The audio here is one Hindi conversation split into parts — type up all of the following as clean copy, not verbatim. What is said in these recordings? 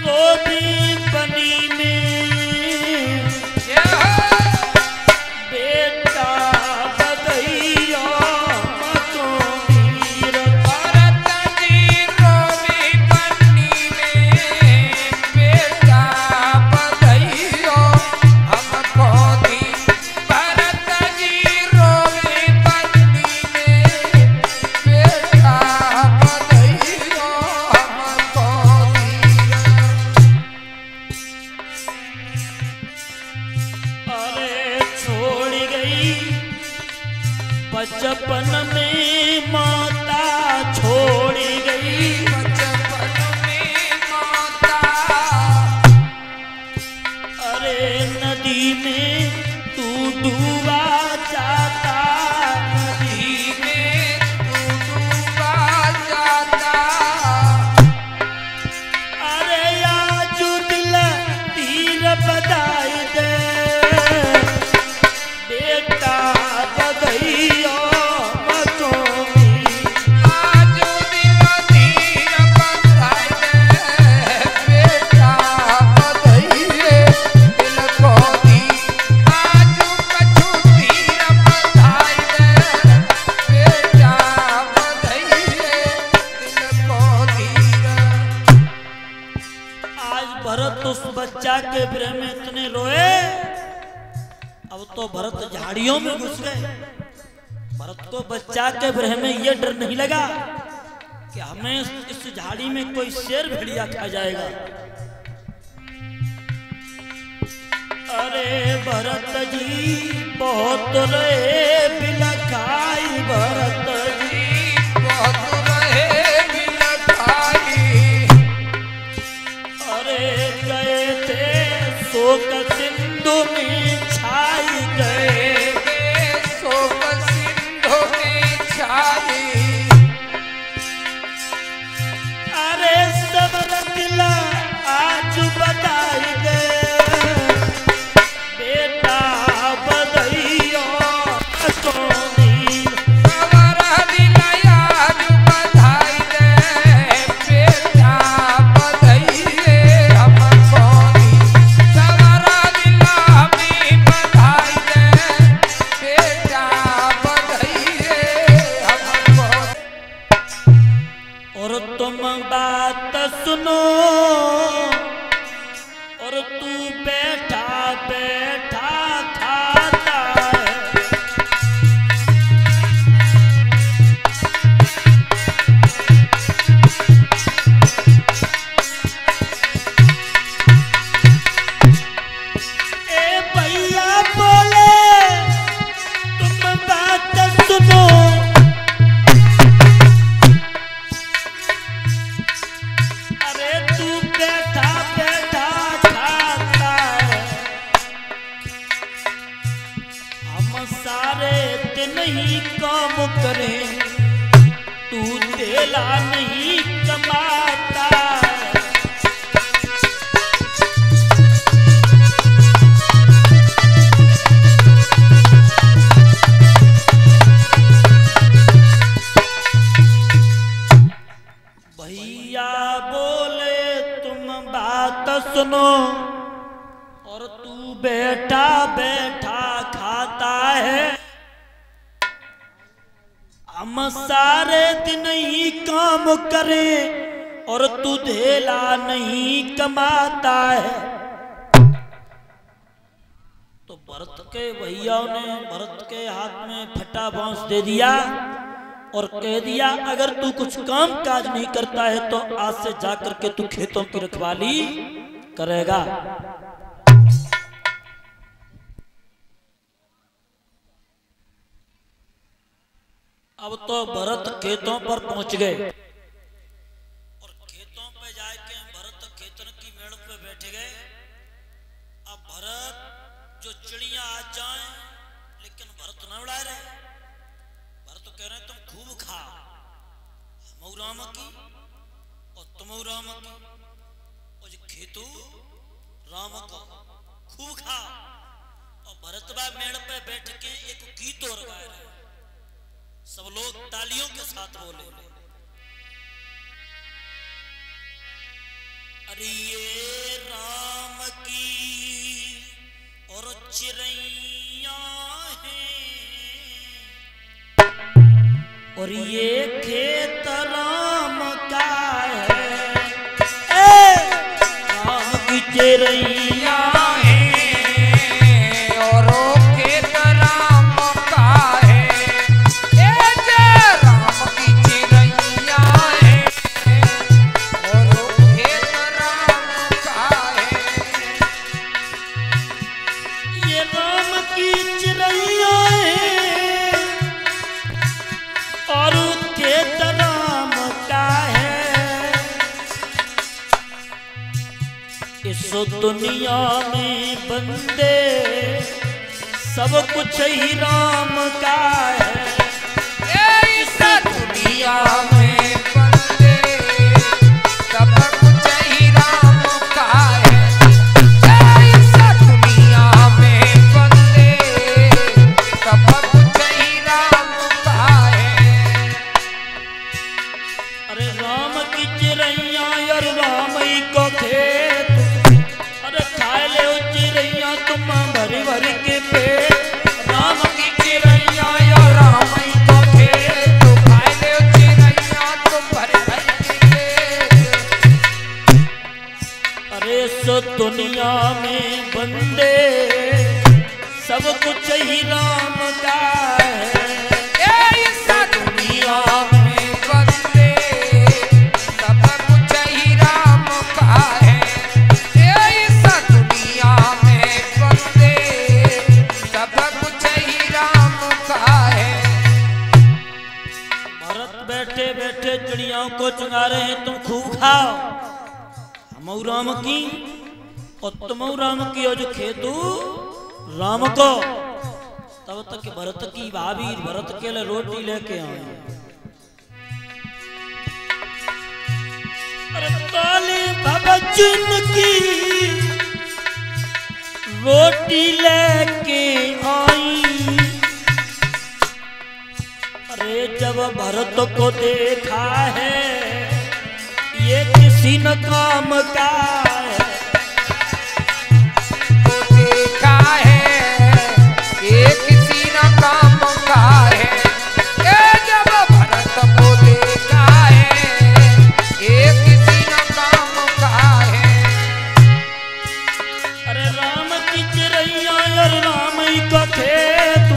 रोबी बनी में बेटा बधैया मतो वीर। भरत जी रोबी बनी में बेटा बधैया हमको दी। भरत जी रोबी बनी में बेटा बधैया हमको दी। अरे छोड़ गई बचपन में माता, छोड़ गई बचपन में माता। अरे नदी में तू डूबा जाता, नदी में तू डूबा जाता। अरे आज दिल तीर बधाई दे बेटा बधैया मतो वीर। आज दिल तीर बधाई दे बेटा बधैये दिल को दी। आज कछु तीर बधाई दे बेटा बधैये दिल को दी। आज भरत उस बच्चा के विरह में इतने रोए, अब तो भरत झाड़ियों में घुस गए। भरत को बच्चा के विरह में यह डर नहीं लगा कि हमें इस झाड़ी में कोई शेर भेड़िया खा जाएगा। अरे भरत जी बहुत रहे बिलखाई, भरत जी बहुत रहे बिलखाई। अरे गए थे शोक सिंधु में छाई गए। शोक सिंधु में छाई। अरे सबर दिला आज बधाई दे बेटा बधैया मतो वीर। सवर दिल आज बधाई दे बेटा बधैये हमको दी। सवर दिल हमें बधाई दे बेटा बधैये हमको। और तुम बात सुनो, और तू बैठा बैठा खाता है। ए भैया बोले तुम बात सुनो, अरे तू बैठा बैठा खाता है। हम सारे दिन ही काम करें, तू देला नहीं कमाता है। भैया बोले तुम बात सुनो, और तू बैठा बैठा खाता है। हम सारे दिन ही काम करें और तू धेला नहीं कमाता है। तो भरत के भैया ने भरत के हाथ में फटा बांस दे दिया और कह दिया अगर तू कुछ काम काज नहीं करता है तो आज से जाकर के तू खेतों की रखवाली करेगा। अब तो भरत खेतों पर पहुंच गए और खेतों पे जाके भरत खेतन की मेड़ पे बैठ गए। अब भरत जो चिड़िया आ जाए लेकिन भरत न उड़ा रहे। भरत कह रहे तुम खूब खा, हम राम की और तुम राम की, और जो खेतू राम का खूब खा। और भरत बा मेड़ पे बैठ के एक गीत और गा रहे। सब लोग तालियों के साथ बोले। अरे ये राम की और चिड़ैया और ये खेत राम का है, राम की चिड़ैया है और वो खेत राम का है, राम की चिड़ैया है और वो खेत राम का है। ये राम की चिड़ैया है और खेत राम का है। इस दुनिया में बंदे सब कुछ ही राम का है। इस दुनिया में बंदे सब कुछ ही राम का है। इस दुनिया में बंदे सब कुछ ही राम का है। अरे राम की चिड़ैया और राम ही को खेत, अरे खाए ले ओ चिड़ैया तुम भरी भरी के पेट। राम की चिड़ैया और राम ही को खेत, खाए ले ओ चिड़ैया तुम भरी भरी के पेट। अरे सो दुनिया में बंदे सब कुछ ही राम का है। इस दुनिया में बंदे सब कुछ ही राम का है। इस दुनिया में बंदे सब कुछ ही राम का है। भरत बैठे बैठे चिड़ियाओं को चुंगा रहे हैं, तुम खूब खाओ हम राम की और तुम राम की और जो खेतू राम को। तब तक भरत की भाभी भरत के लिए रोटी लेके आए। अरे काली भगचन की रोटी लेके आई। अरे जब भरत को देखा है ये किसी न काम का है। तो देखा है ये किसी न काम का है। जब भरत को देखा है ये किसी न काम का है। अरे राम की चिड़ैया और राम ही का खेत,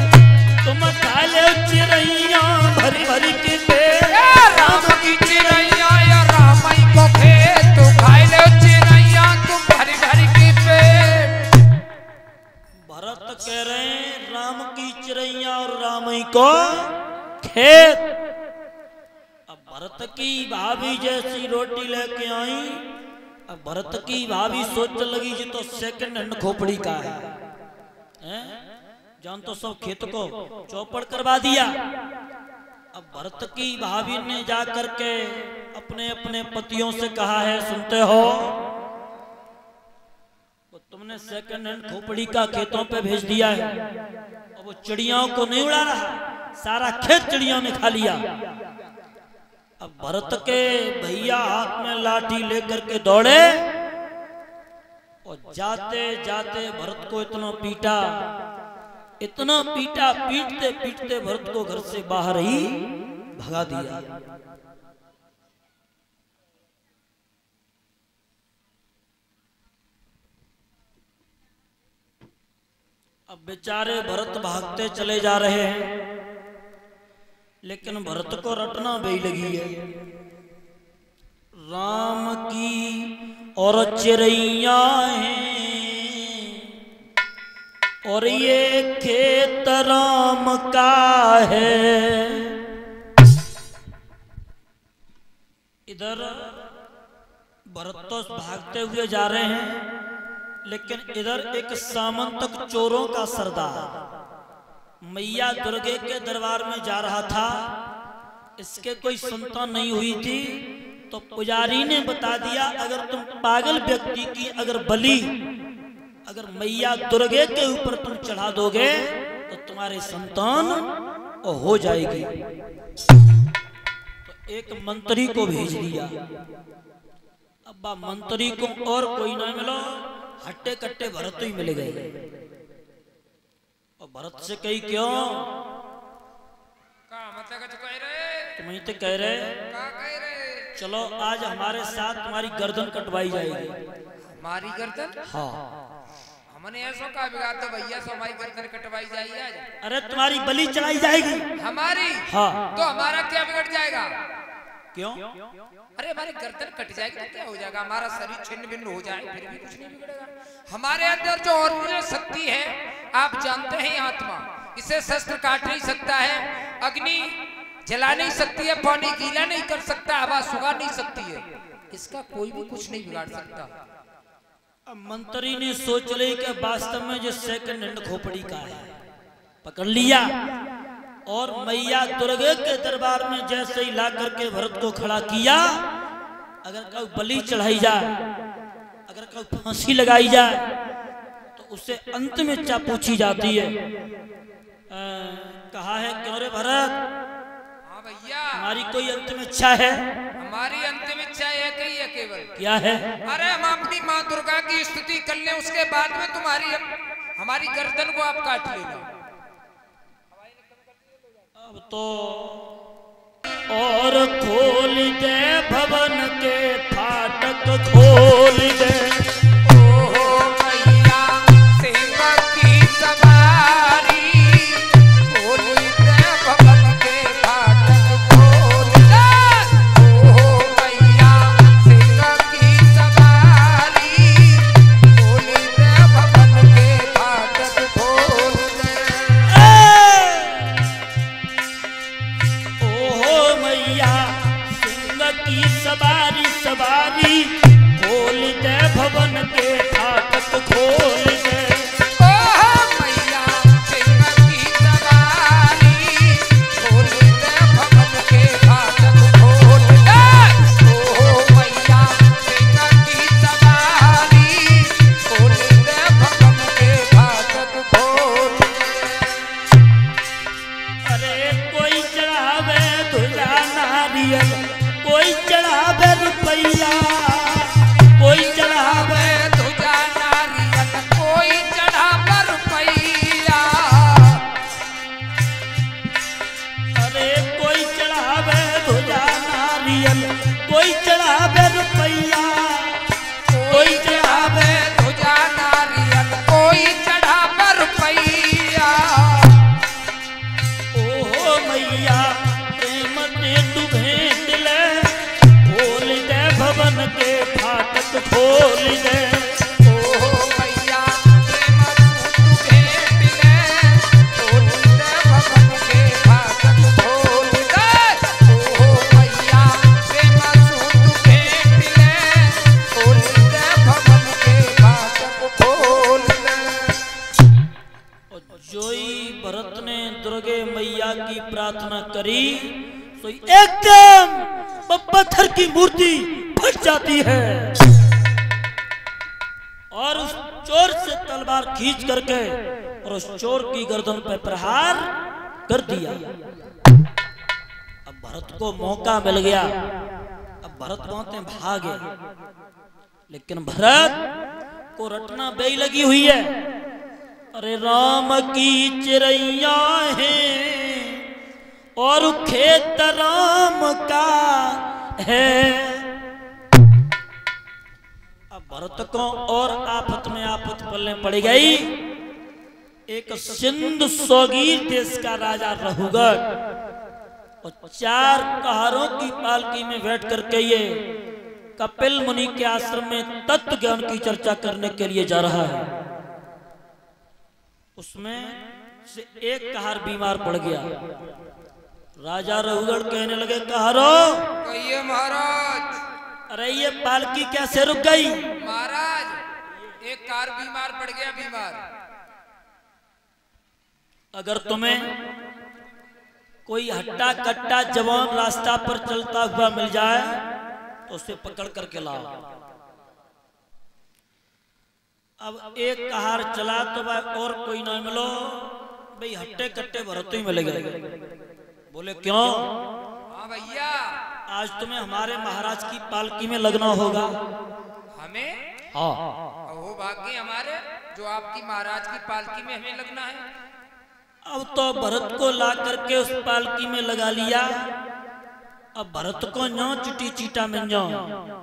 तुम खा ले चिड़ैया भरी भरी के पेट। राम की चिड़ैया या राम ही को खेत, खाए ले चिड़ैया तुम भरी भरी के पेट। भरत कह रहे हैं राम की चिड़ैया और राम ही को खेत। अब भरत की भाभी जैसी रोटी लेके आई। अब भरत की भाभी सोच लगी जी तो सेकंड हैंड खोपड़ी का है, हैं? जान तो सब खेत को चौपड़ करवा दिया। अब भरत की भाभी ने जा करके अपने अपने पतियों से कहा है, सुनते हो वो तुमने सेकंड हैंड खोपड़ी का खेतों पे भेज दिया है और वो चिड़ियाओं को नहीं उड़ा रहा, सारा खेत चिड़ियों ने खा लिया। अब भरत के भैया हाथ में लाठी लेकर के दौड़े और जाते जाते भरत को इतना पीटा, पीटते पीटते भरत को घर से बाहर ही भगा दिया। अब बेचारे भरत भागते चले जा रहे हैं, लेकिन भरत को रटना भी लगी है। राम की और चिड़ैया हैं और ये खेत राम का है। इधर भरत तो भागते हुए जा रहे हैं, लेकिन इधर एक सामंतक चोरों का सरदार मैया दुर्गे के दरबार में जा रहा था। इसके कोई संतान नहीं हुई थी, तो पुजारी ने बता दिया अगर तुम पागल व्यक्ति की अगर बलि अगर मैया दुर्गे के ऊपर तुम चढ़ा दोगे तो तुम्हारे संतान हो जाएगी। तो एक मंत्री को भेज दिया। अब मंत्री को और कोई ना मिलो, हट्टे कट्टे भरत ही मिल गए। और भरत से कही क्यों तुम तो कह रहे चलो आज हमारे साथ तुम्हारी गर्दन कटवाई जाएगी। हमारी गर्दन? हाँ। हमने ऐसा कहा बिगाड़ तो भैया सो हमारी गर्दन कटवाई जाएगी आज। अरे तुम्हारी बलि चढ़ाई जाएगी। हमारी? हाँ। तो हमारा क्या बिगड़ जाएगा? क्यों? अरे हमारी गर्दन कट जाएगी तो क्या हो जाएगा? हमारा शरीर छिन्न भिन्न हो जाए फिर भी कुछ नहीं बिगड़ेगा। हमारे अंदर जो और शक्ति है आप जानते हैं, आत्मा, इसे शस्त्र काट नहीं सकता है, अग्नि जला नहीं सकती है, पानी गीला नहीं कर सकता, हवा सुखा नहीं सकती है, इसका कोई भी कुछ नहीं बिगाड़ सकता। अब मंत्री ने सोच ली कि वास्तव में जो सेकंड हैंड खोपड़ी का है, पकड़ लिया और मैया दुर्गे के दरबार में जैसे ही ला करके भरत को खड़ा किया। अगर कोई बलि चढ़ाई जाए, अगर कोई फांसी लगाई जाए तो उससे अंत में इच्छा पूछी जाती है। कहा है क्यों रे भरत? हाँ भैया। हमारी कोई अंतिम इच्छा है? हमारी अंतिम इच्छा एक ही है केवल। क्या है? अरे हम अपनी माँ दुर्गा की स्तुति कर लें, उसके बाद में तुम्हारी हमारी गर्दन को आप काट लेना। अब तो और खोल दे भवन के फाटक खोल दे। ओहो मैया सिंह की सवारी, खोल दे भवन के फाटक खोल दे। ओहो मैया सिंह की सवारी, खोल दे भवन के फाटक खोल दे। ओहो मैया सिंह की सवारी सवारी, खोल दे भवन के फाटक खोल दे। ओहो मैया सिंह की सवारी, खोल दे भवन के फाटक खोल दे। ओहो मैया सिंह की सवारी, खोल दे भवन के फाटक खोल दे। अरे कोई चढ़ावे ध्वजा नारियल, कोई चढ़ावे रुपैया, कोई चढ़ावे ध्वजा नारियल, कोई चढ़ावे रुपैया। अरे कोई चढ़ावे ध्वजा नारियल, कोई चढ़ावे रुपैया, कोई चढ़ावे ध्वजा नारियल, कोई चढ़ावे रुपैया। ओहो मैया प्रेम दे तू भेंट ले, खोल दे भवन के फाटक खोल दे। ओहो मैया प्रेम तू भेंट ले, खोल दे भवन के फाटक खोल दे। ओहो मैया प्रेम तू भेंट ले, खोल दे भवन के फाटक खोल दे। और जोई भरत ने दुर्गे मैया की प्रार्थना करी तो एकदम पत्थर की मूर्ति फट जाती है और उस चोर से तलवार खींच करके और उस चोर की गर्दन पर प्रहार कर दिया। अब भरत को मौका मिल गया, अब भरत कहते भागे, लेकिन भरत को रटना बेई लगी हुई है। अरे राम की चिड़ैया है और खेत राम का है। अब भरत को और आफत में आफत पलने पड़ गई। एक सिंधु सौगीर देश का राजा रहुगढ़ और 4 कहारों की पालकी में बैठ करके ये कपिल मुनि के आश्रम में तत्व ज्ञान की चर्चा करने के लिए जा रहा है। उसमें से एक कहार बीमार पड़ गया। राजा रहुगढ़ कहने लगे, कहारो कहिए महाराज। अरे ये पालकी कैसे रुक गई? महाराज एक कार बीमार पड़ गया। बीमार अगर तुम्हें कोई हट्टा कट्टा जवान रास्ता पर चलता हुआ मिल जाए तो उसे पकड़ करके लाओ। अब एक कहार चला तो भाई और कोई ना मिलो, भाई हट्टे कट्टे भरत ही मिल गए। बोले क्यों? हाँ भैया। आज तुम्हें हमारे महाराज की पालकी में लगना होगा। हमें? हाँ। वो भाग्य हमारे जो आपकी महाराज की पालकी में हमें लगना है। अब तो भरत को ला करके उस पालकी में लगा लिया। अब भरत को न्यो चिटी चीटा में न्यो,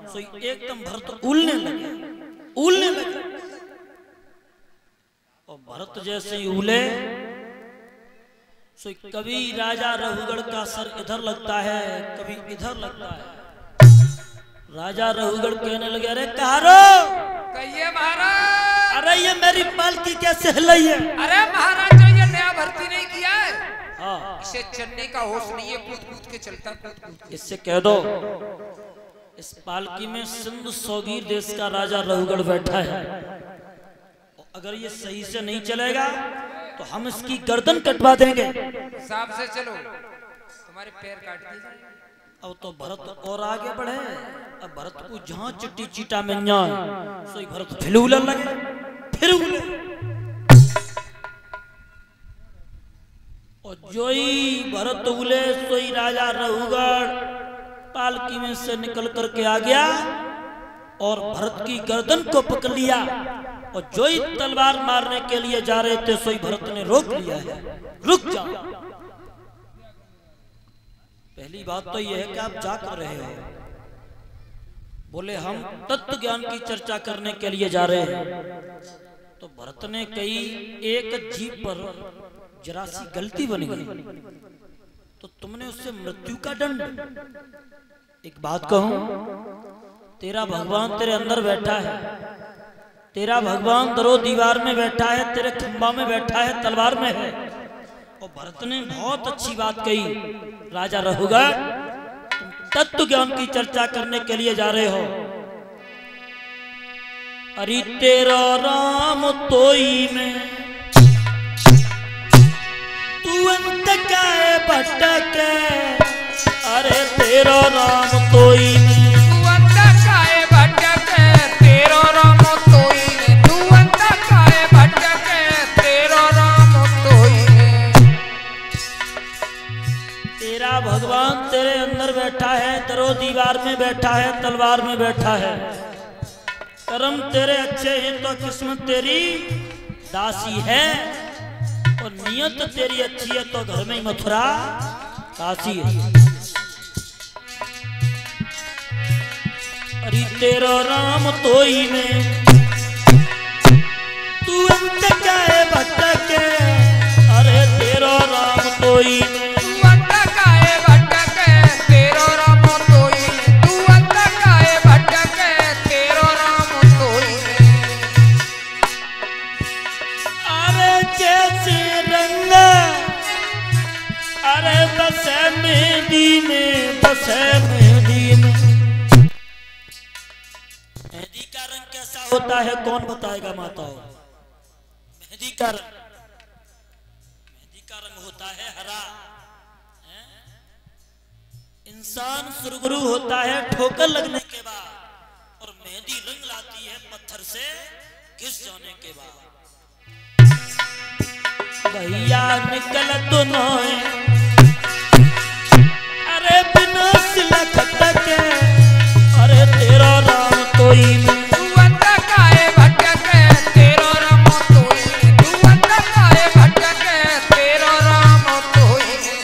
सो एकदम भरत उलने लगे। और भरत जैसे ही उले, सो कभी राजा रघुगढ़ का सर इधर लगता है, कभी इधर लगता है। राजा रघुगढ़ कहने लगे, अरे कहारो, कहिए महाराज। अरे ये मेरी पालकी कैसे हिलाई है? अरे महाराज जो ये नया भर्ती नहीं किया है, हाँ, इसे चलने का होश नहीं है, कूद कूद के चलता, कूद कूद के। इससे कह दो इस पालकी में सिंधु सौगीर देश का राजा रघुगढ़ बैठा है। अगर ये सही से नहीं चलेगा तो हम इसकी गर्दन कटवा देंगे। हिसाब से चलो, तुम्हारे पैर काट दिए जाएंगे। अब तो भरत और आगे बढ़े। अब भरत को जहां चिट्टी चीटा में जाए, सोई भरत फिर उलने लगे, फिर उले। और जोई भरत उले, सोई राजा रघुगढ़ पालकी में से निकल करके आ गया और भरत की गर्दन को पकड़ लिया। और जो ही तलवार मारने के लिए जा रहे थे, सोई भरत ने रोक लिया है, रुक जाओ। पहली बात तो यह है कि आप जा कर रहे हो। बोले हम तत्व ज्ञान की चर्चा करने के लिए जा रहे हैं। तो भरत ने कही, एक जीव पर जरा सी गलती बन गई तो तुमने उससे मृत्यु का दंड। एक बात कहूं, तेरा भगवान तेरे अंदर बैठा है, तेरा भगवान दरो दीवार में बैठा है, तेरे खंबा में बैठा है, तलवार में है। और भरत ने बहुत अच्छी बात कही, राजा रघुगढ़ तुम तत्व ज्ञान की चर्चा करने के लिए जा रहे हो। अरे तेरा राम तोई में तू अंत काए भटके, अरे तेरा राम तोई में तू अंत काए भटके, तेरा राम तोई में। तू अंत काए भटके, तेरा राम तोई में। तेरा भगवान तेरे अंदर बैठा है, दरो दीवार में बैठा है, तलवार में बैठा है। कर्म तेरे अच्छे हैं तो किस्मत तेरी दासी है, और नियत तेरी अच्छी है तो घर में ही मथुरा काशी है। अरे तेरा राम तोई में तू अंत काए भटके, अरे तेरा राम तोई में। तू अंत काए भटके, तेरा राम तोई में। तू अंत काए भटके, तेरा राम तोई में। अरे जैसे रंग, अरे बसे मेहंदी में, बसे मेहंदी में। मेहंदी का रंग कैसा होता है कौन बताएगा माताओं? मेहंदी का रंग, मेहंदी का रंग होता है हरा। इंसान सुरगुरु होता है ठोकर लगने के बाद, और मेहंदी रंग लाती है पत्थर से घिस जाने के बाद। भैया निकल तो नोए, अरे बिना सिला खटके, अरे तेरा राम तोई में। तू अंत काए भटके, तेरा राम तोई में। तू अंत काए भटके, तेरा राम तोई में।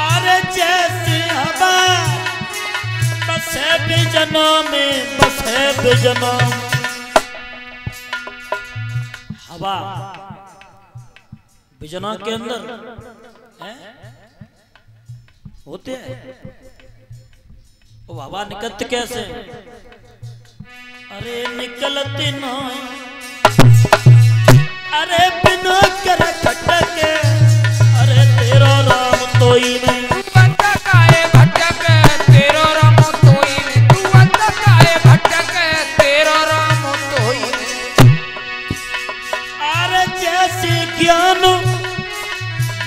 अरे जैसे हवा बसे बिजनों में, बसे बिजनों में। हवा बिजना के अंदर है होते हैं। वो हवा निकलती कैसे? अरे निकलती ना, अरे बिना कर खटके, अरे तेरा राम तोई में। तू अंत काए भटके, तेरा राम तोई में। तू अंत काए भटके, तेरा राम तोई में। अरे जैसे ज्ञान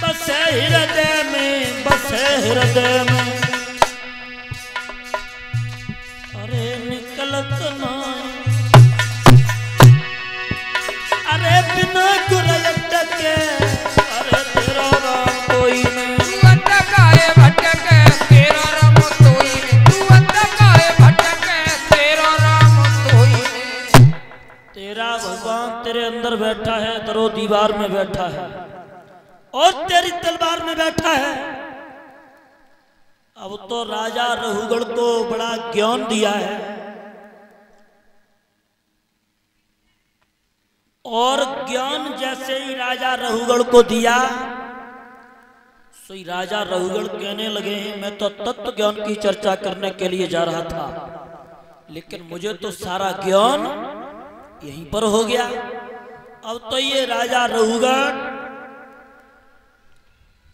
बसे हृदय में, बसे हृदय में। अरे निकलत ना, अरे बिना गुरयट के, अरे तेरा राम तोई में। तू अंत काए भटके, बैठा है और तेरी तलवार में बैठा है। अब तो राजा रहुगढ़ को बड़ा ज्ञान दिया है और ज्ञान जैसे ही राजा रहुगढ़ को दिया, सो राजा रहुगढ़ कहने लगे मैं तो तत्व ज्ञान की चर्चा करने के लिए जा रहा था, लेकिन मुझे तो सारा ज्ञान यहीं पर हो गया। अब तो ये राजा रहुगढ़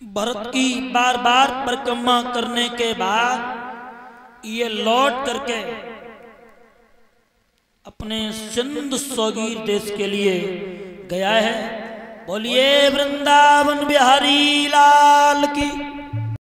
भरत की बार बार परिक्रमा करने के बाद ये लौट करके अपने सिंध सौगीर देश के लिए गया है। बोलिए वृंदावन बिहारी लाल की।